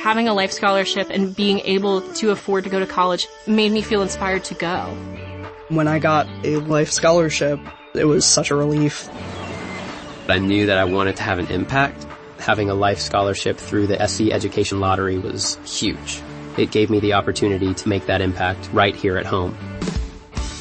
having a life scholarship and being able to afford to go to college made me feel inspired to go. When I got a life scholarship, it was such a relief. I knew that I wanted to have an impact. Having a life scholarship through the SC Education Lottery was huge. It gave me the opportunity to make that impact right here at home.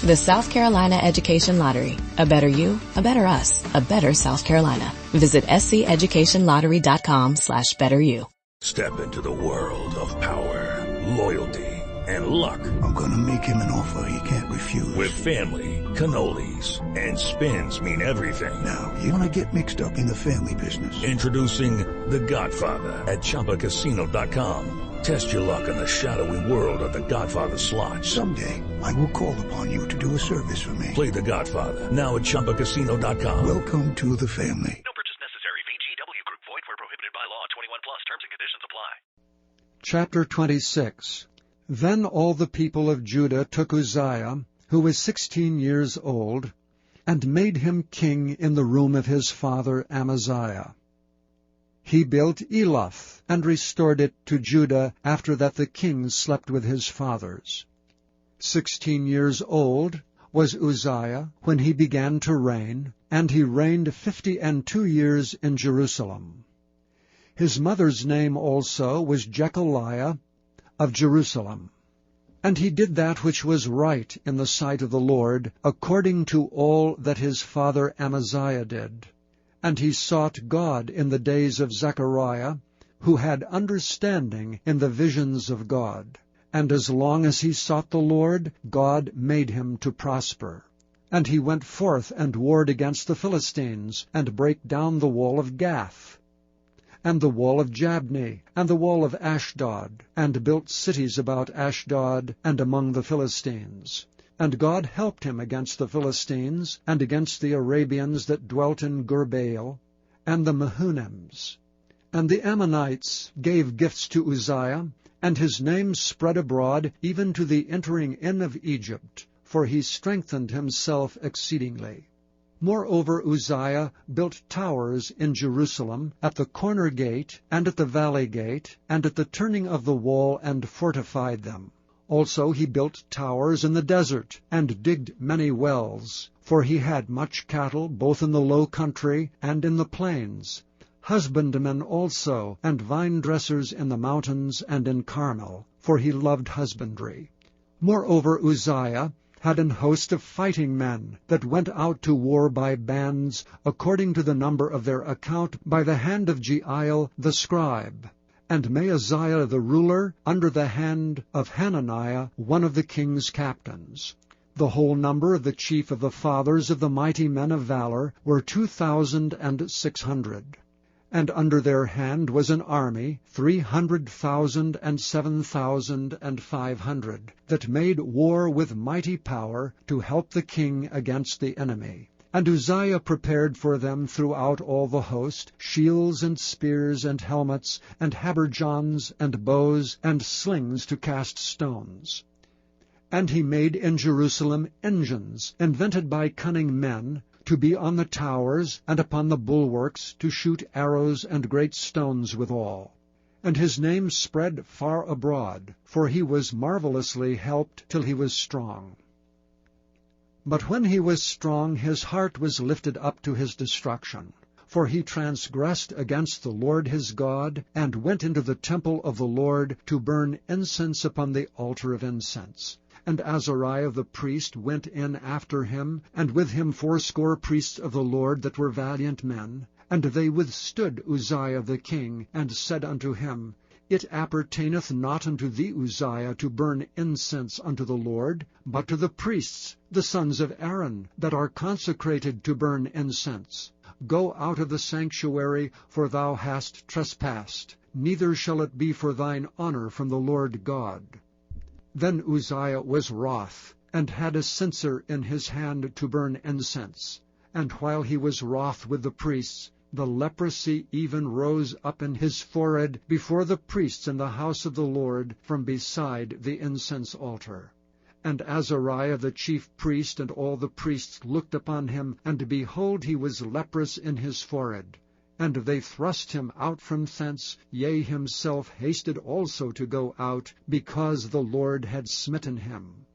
The South Carolina Education Lottery. A better you, a better us, a better South Carolina. Visit sceducationlottery.com/betteryou. Step into the world of power, loyalty, and luck. I'm gonna make him an offer he can't refuse. With family, cannolis, and spins mean everything. Now, you wanna get mixed up in the family business. Introducing The Godfather at ChumbaCasino.com. Test your luck in the shadowy world of The Godfather slot. Someday, I will call upon you to do a service for me. Play The Godfather, now at ChumbaCasino.com. Welcome to the family. No purchase necessary. VGW Group. Void where prohibited by law. 21 plus. Terms and conditions apply. Chapter 26. Then all the people of Judah took Uzziah, who was 16 years old, and made him king in the room of his father Amaziah. He built Eloth, and restored it to Judah after that the king slept with his fathers. 16 years old was Uzziah when he began to reign, and he reigned 52 years in Jerusalem. His mother's name also was Jechaliah of Jerusalem. And he did that which was right in the sight of the Lord, according to all that his father Amaziah did. And he sought God in the days of Zechariah, who had understanding in the visions of God. And as long as he sought the Lord, God made him to prosper. And he went forth and warred against the Philistines, and brake down the wall of Gath, and the wall of Jabneh, and the wall of Ashdod, and built cities about Ashdod and among the Philistines. And God helped him against the Philistines, and against the Arabians that dwelt in Gurbaal, and the Mehunims. And the Ammonites gave gifts to Uzziah, and his name spread abroad even to the entering in of Egypt, for he strengthened himself exceedingly. Moreover, Uzziah built towers in Jerusalem, at the corner gate, and at the valley gate, and at the turning of the wall, and fortified them. Also he built towers in the desert, and digged many wells, for he had much cattle both in the low country and in the plains, husbandmen also, and vine-dressers in the mountains and in Carmel, for he loved husbandry. Moreover, Uzziah had an host of fighting men that went out to war by bands, according to the number of their account, by the hand of Jeiel the scribe, and Maaziah the ruler, under the hand of Hananiah, one of the king's captains. The whole number of the chief of the fathers of the mighty men of valor were 2,600. And under their hand was an army, 300,000 and 7,500, that made war with mighty power to help the king against the enemy. And Uzziah prepared for them throughout all the host shields and spears and helmets and habergeons and bows and slings to cast stones. And he made in Jerusalem engines, invented by cunning men, to be on the towers and upon the bulwarks, to shoot arrows and great stones withal. And his name spread far abroad, for he was marvelously helped till he was strong. But when he was strong, his heart was lifted up to his destruction. For he transgressed against the Lord his God, and went into the temple of the Lord to burn incense upon the altar of incense. And Azariah the priest went in after him, and with him 80 priests of the Lord that were valiant men. And they withstood Uzziah the king, and said unto him, It appertaineth not unto thee, Uzziah, to burn incense unto the Lord, but to the priests, the sons of Aaron, that are consecrated to burn incense. Go out of the sanctuary, for thou hast trespassed, neither shall it be for thine honor from the Lord God. Then Uzziah was wroth, and had a censer in his hand to burn incense. And while he was wroth with the priests, the leprosy even rose up in his forehead before the priests in the house of the Lord from beside the incense altar. And Azariah the chief priest and all the priests looked upon him, and behold, he was leprous in his forehead. And they thrust him out from thence, yea, himself hasted also to go out, because the Lord had smitten him.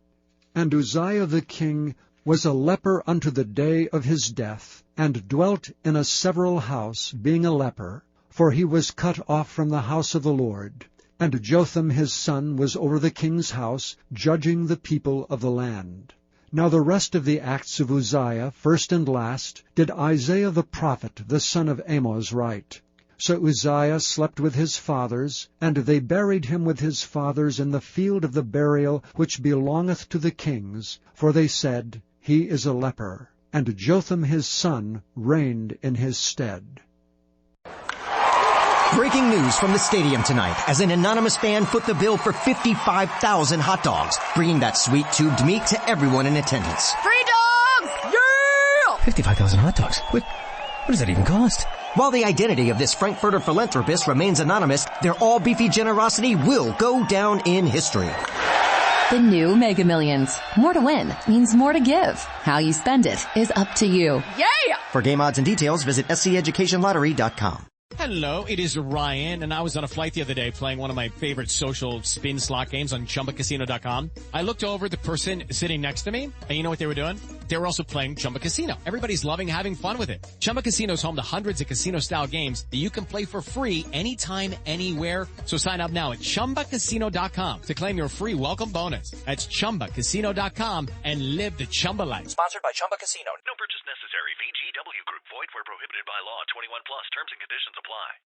And Uzziah the king was a leper unto the day of his death, and dwelt in a several house, being a leper, for he was cut off from the house of the Lord. And Jotham his son was over the king's house, judging the people of the land. Now the rest of the acts of Uzziah, first and last, did Isaiah the prophet, the son of Amoz, write. So Uzziah slept with his fathers, and they buried him with his fathers in the field of the burial which belongeth to the kings, for they said, He is a leper. And Jotham his son reigned in his stead. Breaking news from the stadium tonight as an anonymous fan foot the bill for 55,000 hot dogs, bringing that sweet tubed meat to everyone in attendance. Free dogs! Yeah! 55,000 hot dogs? What does that even cost? While the identity of this Frankfurter philanthropist remains anonymous, their all-beefy generosity will go down in history. The new Mega Millions. More to win means more to give. How you spend it is up to you. Yeah! For game odds and details, visit SCEducationLottery.com. Hello, it is Ryan, and I was on a flight the other day playing one of my favorite social spin slot games on ChumbaCasino.com. I looked over at the person sitting next to me, and you know what they were doing? They were also playing Chumba Casino. Everybody's loving having fun with it. Chumba Casino is home to hundreds of casino-style games that you can play for free anytime, anywhere. So sign up now at ChumbaCasino.com to claim your free welcome bonus. That's ChumbaCasino.com and live the Chumba life. Sponsored by Chumba Casino. No purchase necessary. VGW Group. Void where prohibited by law. 21 plus. Terms and conditions apply.